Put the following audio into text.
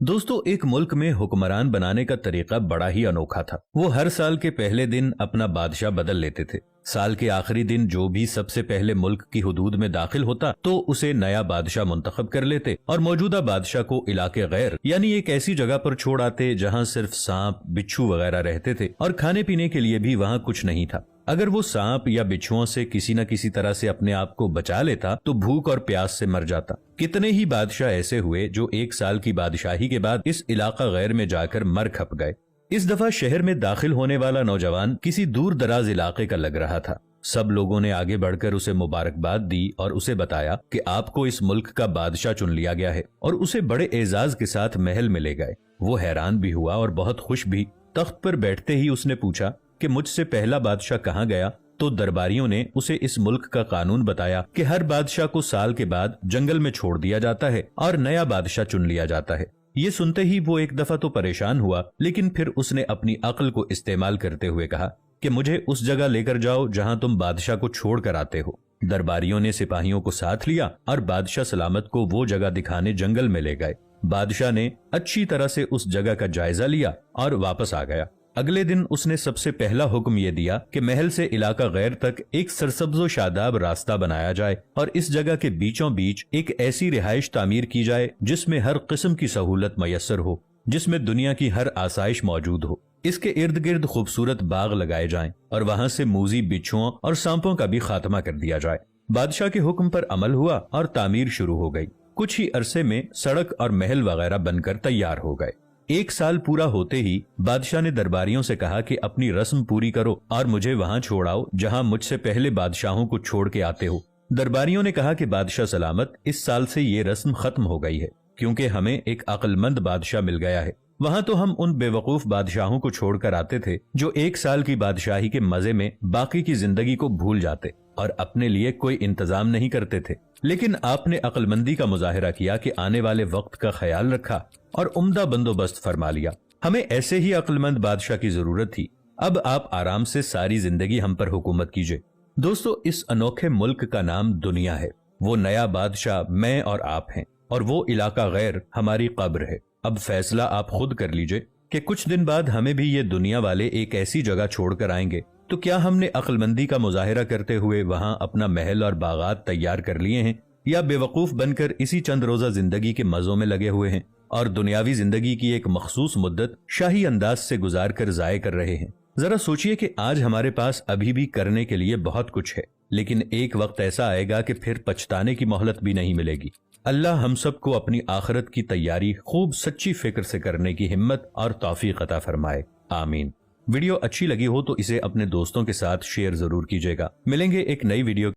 दोस्तों, एक मुल्क में हुक्मरान बनाने का तरीका बड़ा ही अनोखा था। वो हर साल के पहले दिन अपना बादशाह बदल लेते थे। साल के आखिरी दिन जो भी सबसे पहले मुल्क की हुदूद में दाखिल होता तो उसे नया बादशाह मुंतखब कर लेते और मौजूदा बादशाह को इलाके गैर यानी एक ऐसी जगह पर छोड़ आते जहाँ सिर्फ सांप बिच्छू वगैरह रहते थे और खाने पीने के लिए भी वहाँ कुछ नहीं था। अगर वो सांप या बिच्छुओं से किसी न किसी तरह से अपने आप को बचा लेता तो भूख और प्यास से मर जाता। कितने ही बादशाह ऐसे हुए जो एक साल की बादशाही के बाद इस इलाका गैर में जाकर मर खप गए। इस दफा शहर में दाखिल होने वाला नौजवान किसी दूर दराज इलाके का लग रहा था। सब लोगों ने आगे बढ़कर उसे मुबारकबाद दी और उसे बताया कि आपको इस मुल्क का बादशाह चुन लिया गया है और उसे बड़े एजाज के साथ महल में ले गए। वो हैरान भी हुआ और बहुत खुश भी। तख्त पर बैठते ही उसने पूछा कि मुझसे पहला बादशाह कहाँ गया? तो दरबारियों ने उसे इस मुल्क का कानून बताया कि हर बादशाह को साल के बाद जंगल में छोड़ दिया जाता है और नया बादशाह चुन लिया जाता है। ये सुनते ही वो एक दफा तो परेशान हुआ, लेकिन फिर उसने अपनी अक्ल को इस्तेमाल करते हुए कहा कि मुझे उस जगह लेकर जाओ जहाँ तुम बादशाह को छोड़ कर आते हो। दरबारियों ने सिपाहियों को साथ लिया और बादशाह सलामत को वो जगह दिखाने जंगल में ले गए। बादशाह ने अच्छी तरह से उस जगह का जायजा लिया और वापस आ गया। अगले दिन उसने सबसे पहला हुक्म ये दिया कि महल से इलाका गैर तक एक सरसब्जो शादाब रास्ता बनाया जाए और इस जगह के बीचों बीच एक ऐसी रिहाइश तामीर की जाए जिसमें हर किस्म की सहूलत मयसर हो, जिसमें दुनिया की हर आसाइश मौजूद हो। इसके इर्द गिर्द खूबसूरत बाग लगाए जाएं और वहाँ से मूजी बिच्छुओं और सांपों का भी खात्मा कर दिया जाए। बादशाह के हुक्म पर अमल हुआ और तामीर शुरू हो गई। कुछ ही अरसे में सड़क और महल वगैरह बनकर तैयार हो गए। एक साल पूरा होते ही बादशाह ने दरबारियों से कहा कि अपनी रस्म पूरी करो और मुझे वहां छोड़ाओ जहां मुझसे पहले बादशाहों को छोड़ के आते हो। दरबारियों ने कहा कि बादशाह सलामत, इस साल से ये रस्म खत्म हो गई है क्योंकि हमें एक अक्लमंद बादशाह मिल गया है। वहां तो हम उन बेवकूफ बादशाहों को छोड़कर आते थे जो एक साल की बादशाही के मजे में बाकी की जिंदगी को भूल जाते और अपने लिए कोई इंतजाम नहीं करते थे। लेकिन आपने अक्लमंदी का मुजाहिरा किया कि आने वाले वक्त का ख्याल रखा और उम्दा बंदोबस्त फरमा लिया। हमें ऐसे ही अक्लमंद बादशाह की जरूरत थी। अब आप आराम से सारी जिंदगी हम पर हुकूमत कीजिए। दोस्तों, इस अनोखे मुल्क का नाम दुनिया है। वो नया बादशाह मैं और आप हैं और वो इलाका गैर हमारी कब्र है। अब फैसला आप खुद कर लीजिए कि कुछ दिन बाद हमें भी ये दुनिया वाले एक ऐसी जगह छोड़कर आएंगे, तो क्या हमने अक्लमंदी का मुजाहिरा करते हुए वहां अपना महल और बागात तैयार कर लिए हैं, या बेवकूफ बनकर इसी चंद रोजा जिंदगी के मजों में लगे हुए हैं और दुनियावी जिंदगी की एक मखसूस मुद्दत शाही अंदाज से गुजार कर जाये कर रहे हैं। जरा सोचिए कि आज हमारे पास अभी भी करने के लिए बहुत कुछ है, लेकिन एक वक्त ऐसा आएगा कि फिर पछताने की मोहलत भी नहीं मिलेगी। अल्लाह हम सबको अपनी आखिरत की तैयारी खूब सच्ची फिक्र से करने की हिम्मत और तौफीक अता फरमाए। आमीन। वीडियो अच्छी लगी हो तो इसे अपने दोस्तों के साथ शेयर जरूर कीजिएगा। मिलेंगे एक नई वीडियो